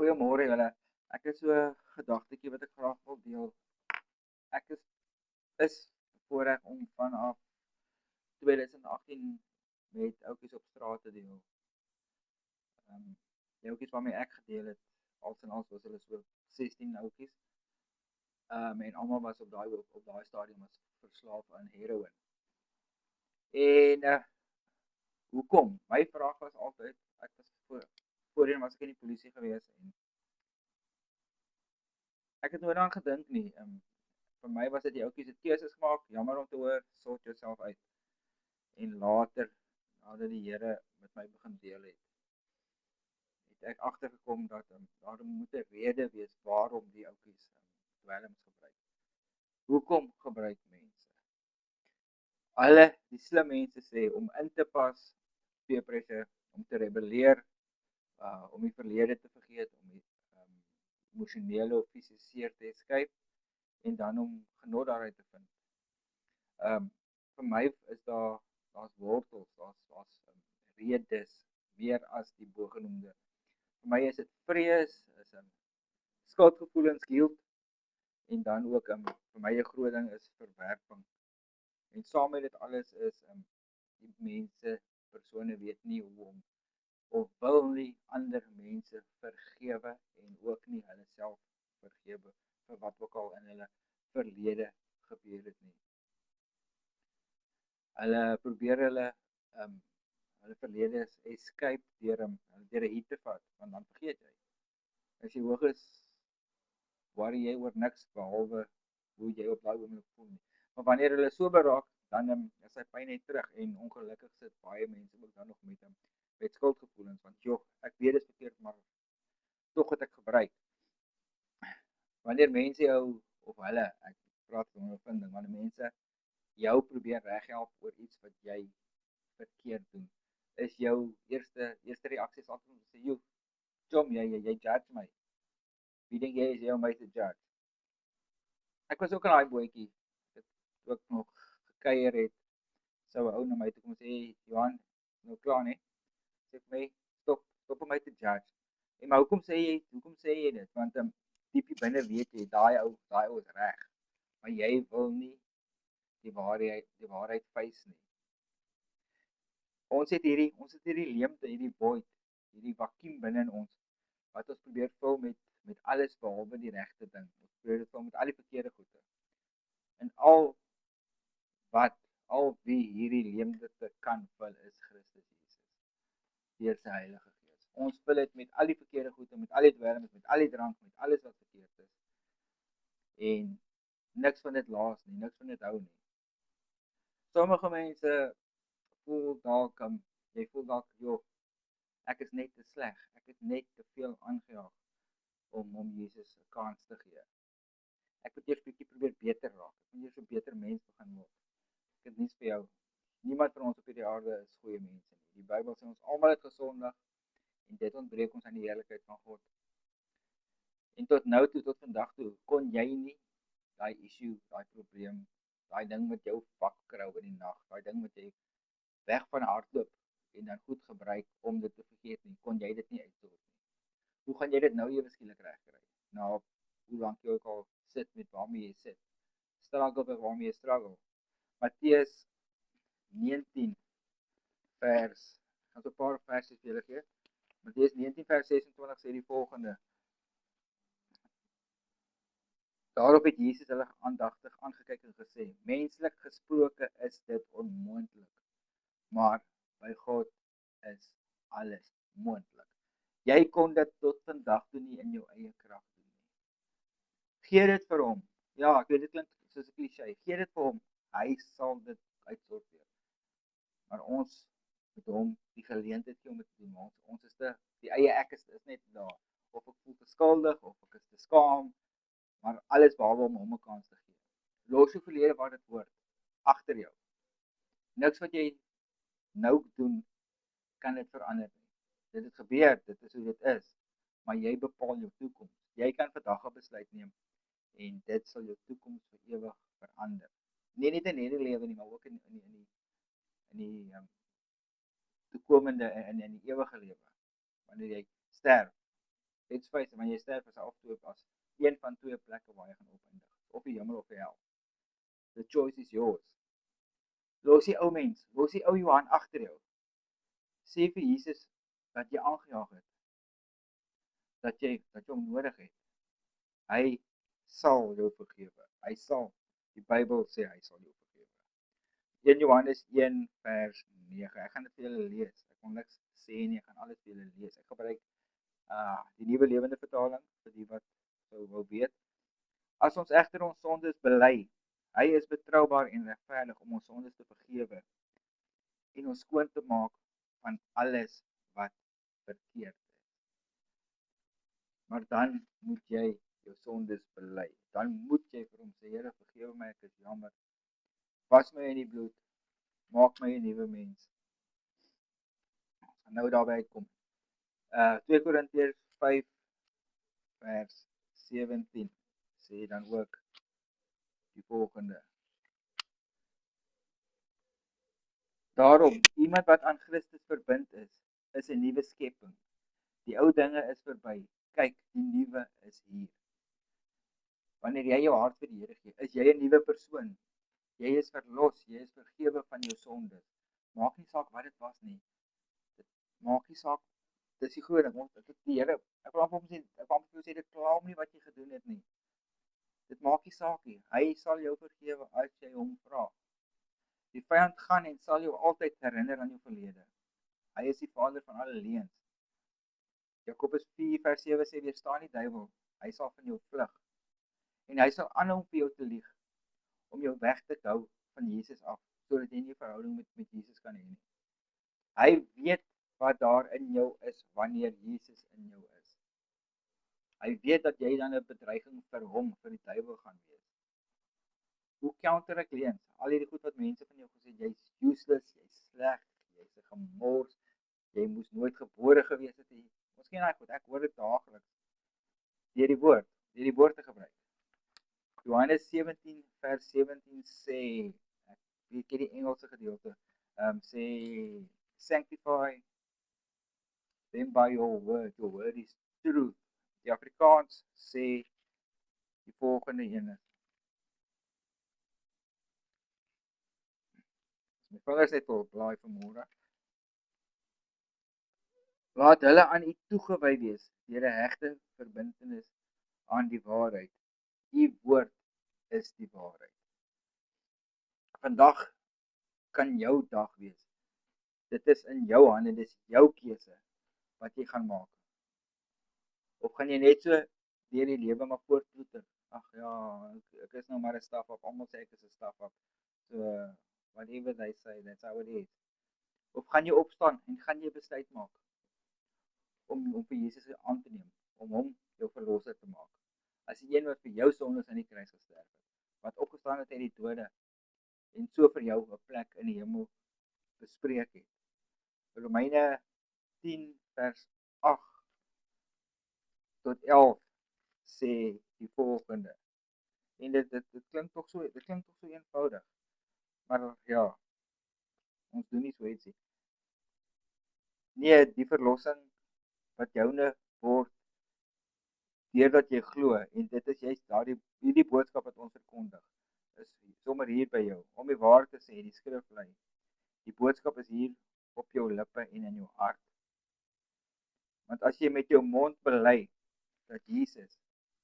Goeiemôre julle. Ek het so 'n gedagtetjie wat ek graag wil deel. Ek is bevoorreg om vanaf 2018 met ouetjies op straat te deel. Die ouetjies waarmee ek gedeel het, als en als was hulle so 16 ouetjies. En almal was op daai stadium was verslaaf aan heroïne. En hoekom? My vraag was altyd, ek was voorheen was ek in die polisie gewees en ek het nooit daaraan gedink nie. Vir my was dit die ouetjies het keuses gemaak, jammer om te hoor, sort jouself uit. En later, nadat die Here met my begin deel het ek agtergekom dat daar moet 'n rede wees waarom die ouetjies dwelms gebruik. Hoekom gebruik mense? Die slim mense sê om in te pas, peer pressure, om te rebelleer, om die verlede te vergeet, om die emosionele of fisiese seer te escape en dan om genot daaruit te vind. Vir my is daar's wortels, daar's redes meer as die bogenoemde. Vir my is dit vrees, is 'n skuldgevoelens, guilt en dan ook vir my 'n groot ding is verwerping. En saam met dit alles is die mense, persone weet nie hoe om of wil nie ander mense vergewe en ook nie hulle self vergewe vir wat ook al in hulle verlede gebeur het nie. Hulle probeer hulle verlede escape deur 'n hit te vat, want dan vergeet jy. As jy hoog is, worry jy oor niks behalwe hoe jy op daai oomblik voel nie. Maar wanneer hulle so beraak, dan is hy pyn net terug en ongelukkig sit baie mense ook dan nog met skuldgevoelens, want ek weet dit is verkeerd, maar tog het ek gebruik. Wanneer mense jou of hulle, ek praat van ondervinding, wanneer mense jou probeer reghelp oor iets wat jy verkeerd doen, is jou eerste reaksie altyd om te sê, Jom, jy judge my. Wie dink jy is jy om my te judge? Ek was ook in daai bootjie, het ook nog gekuier het, sou 'n ou na my toe kom en sê, Johan, nou klaar nie, sê vir my, stop om my te judge. En maar hoekom sê jy dit? Want diep binne weet jy, daai ou is reg, maar jy wil nie die waarheid face nie. Ons het hierdie leemte, hierdie void, hierdie vakuum binne in ons, wat ons probeer vul met alles behalwe die regte ding. Ons probeer dit vul met al die verkeerde goede. En al wie hierdie leemte kan vul is Christus Jesus, deur sy Heilige Gees. Ons vul dit met al die verkeerde goede, met al die dwelms, met al die drank, met alles wat verkeerd is. En niks van dit laas nie, niks van dit hou nie. Sommige mense voel dalk, jy voel dalk, ek is net te sleg, ek het net te veel aangejaag om Jesus 'n kans te gee. Ek moet eers 'n bietjie probeer beter raak, ek moet eers 'n beter mens begin word. Ek het niks vir jou, niemand van ons op hierdie aarde is goeie mense nie. Die Bybel sê ons almal het gesondig, en dit ontbreek ons aan die heerlikheid van God. En tot vandag toe, kon jy nie daai issue, daai probleem, daai ding met jou vakkrou in die nag, daai ding wat jy weg van hardloop en dan goed gebruik om dit te vergeet nie, kon jy dit nie uitsort nie. Hoe gaan jy dit nou ewe skielik regkry? Nou, hoe lank jy ook al sit met waarmee jy sit? Struggle met waarmee jy struggle. Matteus 19 vers, gaan so 'n paar verse vir julle gee. Matteus 19 vers 26 sê die volgende: Daarop het Jesus hulle aandagtig aangekyk en gesê, menslik gesproke is dit onmoontlik, maar by God is alles moontlik. Jy kon dit tot vandag toe nie in jou eie krag doen nie. Gee dit vir hom. Ja, ek weet dit klink soos 'n klise. Gee dit vir hom. Hy sal dit uitsorteer. Maar ons met hom die geleentheid gee om dit te doen. Ons is die eie ek is net daar. Of ek voel te skuldig, of ek is te skaam, maar alles behalwe om hom 'n kans te gee. Los jou verlede waar dit hoort, agter jou. Niks wat jy nou doen, kan dit verander nie. Dit het gebeur, dit is hoe dit is, maar jy bepaal jou toekoms. Jy kan vandag 'n besluit neem, en dit sal jou toekoms vir ewig verander. Nie net in hierdie lewe nie, maar ook in die toekomende en in die ewige lewe. Wanneer jy sterf, let's face it, wanneer jy sterf is af toe as een van twee plekke waar jy gaan opeindig, of die hemel of die hel. The choice is yours. Los die ou mens, los die ou Johan agter jou. Sê vir Jesus dat jy aangejaag het, dat jy hom nodig het. Hy sal jou vergewe. Hy sal, die Bybel sê hy sal jou vergewe. 1 Johannes 1 vers 9. Ek gaan dit vir julle lees. Ek kon niks sê nie, ek gaan alles vir julle lees. Ek gebruik die Nuwe Lewende Vertaling vir die wat sou wou weet. As ons egter ons sondes bely, hy is betroubaar en regverdig om ons sondes te vergewe en ons skoon te maak van alles wat verkeerd is. Maar dan moet jy jou sondes bely. Dan moet jy vir hom sê, Here, vergewe my, ek is jammer. Was my in die bloed, maak my 'n nuwe mens. Ons gaan nou daarby uitkom. 2 Korintiërs 5 vers 17 sê dan ook die volgende. Daarom, iemand wat aan Christus verbind is 'n nuwe skepping. Die ou dinge is verby. Kyk, die nuwe is hier. Wanneer jy jou hart vir die Here gee, is jy 'n nuwe persoon. Jy is verlos, jy is vergewe van jou sondes. Maak nie saak wat dit was nie. Dit maak nie saak. Dis die groot ding. Dit die Here, ek wil amper sê dit kla om nie wat jy gedoen het nie. Dit maak nie saak nie. Hy sal jou vergewe as jy hom vra. Die vyand gaan en sal jou altyd herinner aan jou verlede. Hy is die vader van alle leuns. Jakobus 4 vers 7 sê, weerstaan die duiwel, hy sal van jou vlug. En hy sal aanhou om vir jou te lieg, om jou weg te hou van Jesus af, sodat jy nie verhouding met Jesus kan hê nie. Hy weet wat daar in jou is, wanneer Jesus in jou is. Hy weet dat jy dan 'n bedreiging vir hom, vir die duiwel gaan wees. Hoe counter ek leuns? Al hierdie goed wat mense van jou gesê, jy's useless, jy's sleg, jy's 'n gemors, jy moes nooit gebore gewees het. Ons ken daai goed, ek hoor dit daagliks. Deur die woord te gebruik. Johannes 17 vers 17 sê, ek weet nie die Engelse gedeelte, sê, sanctify them by your word is truth. Die Afrikaans sê die volgende ene. My vingers net op blaai vanmôre. Laat hulle aan u toegewy wees, deur 'n hegte verbintenis aan die waarheid. U woord is die waarheid. Vandag kan jou dag wees. Dit is in jou hande, dit is jou keuse wat jy gaan maak. Of gaan jy net so deur die lewe maar voortploeter? Ag ja, ek is nou maar 'n staf op. Almal sê ek is 'n staf op. So whatever they say, that's how it is. Of gaan jy opstaan en gaan jy besluit maak om vir Jesus aan te neem, om hom jou verlosser te maak. As die een wat vir jou sondes aan die kruis gesterf het, wat opgestaan het uit die dode en so vir jou 'n plek in die hemel bespreek het. Romeine 10 vers 8 tot 11 sê die volgende. En dit klink tog so eenvoudig. Maar ja, ons doen nie so iets nie. Nee, die verlossing wat joune word deurdat jy glo, en dit is juist hierdie boodskap wat ons verkondig, is sommer hier by jou, om die waarheid te sê, die skrif lê. Die boodskap is hier op jou lippe en in jou hart. Want as jy met jou mond bely dat Jesus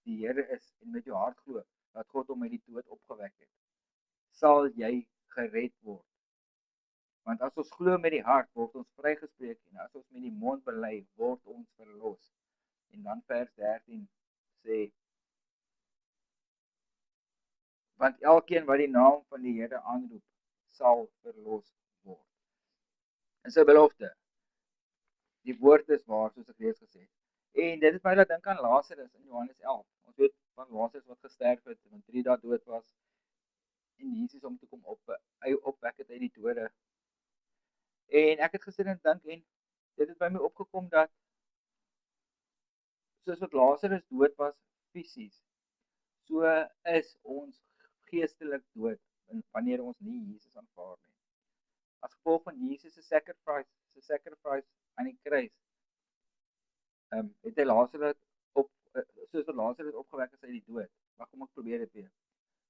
die Here is en met jou hart glo dat God hom uit die dood opgewek het, sal jy gered word. Want as ons glo met die hart, word ons vrygespreek, en as ons met die mond bely, word ons verlos. En dan vers 13 sê, want elkeen wat die naam van die Here aanroep, sal verlos word. En sy belofte, die woord is waar, soos ek reeds gesê het. En dit het my laat dink aan Lazarus in Johannes 11. Ons weet van Lazarus wat gesterf het, en 3 dae dood was, en Jesus om te kom opwek het uit die dode. En ek het gister en dink, en dit het by my opgekom dat, soos wat Lazarus dood was, fisies, so is ons geestelik dood, wanneer ons nie Jesus aanvaar nie. As gevolg van Jesus se sacrifice aan die kruis, het hy Lazarus wat Lazarus opgewek is uit die dood. Maar kom ek probeer dit weer.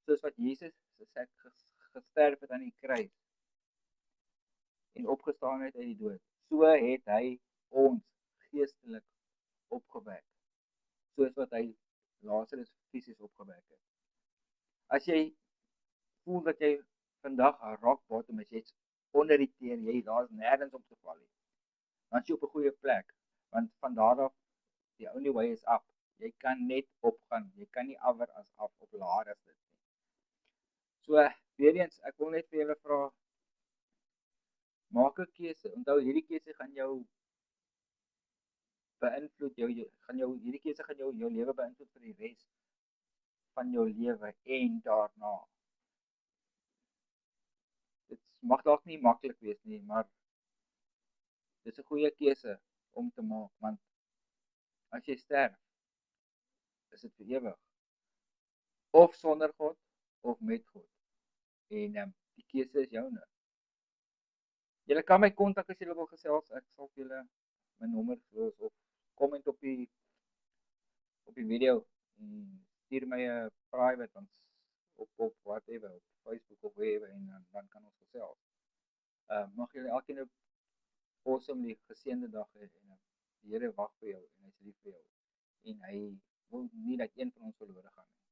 Soos wat Jesus gesterf het aan die kruis en opgestaan het uit die dood, so het hy ons geestelik opgewek, soos wat hy Lazarus fisies opgewek het. As jy voel dat jy vandag rock bottom is, jy's onder die teen, daar's nêrens om te val nie, dan is jy op 'n goeie plek, want van daar af, the only way is up. Jy kan net opgaan, jy kan nie ander as af op laer as dit nie. So, weer eens, ek wil net vir julle vra, maak 'n keuse. Onthou, hierdie keuse gaan jou beïnvloed, hierdie keuse gaan jou lewe beïnvloed vir die res van jou lewe en daarna. Dit mag dalk nie maklik wees nie, maar dis 'n goeie keuse om te maak, want as jy sterf, is dit vir ewig. Of sonder God, of met God. En die keuse is joune. Julle kan my kontak as julle wil gesels, ek sal vir julle my nommer los of comment op die video en stuur my 'n private op whatever, op Facebook of wherever en dan kan ons gesels. Mag julle elkeen 'n awesome geseënde dag hê en die Here wag vir jou en hy's lief vir jou en hy wil nie dat een van ons verlore gaan nie.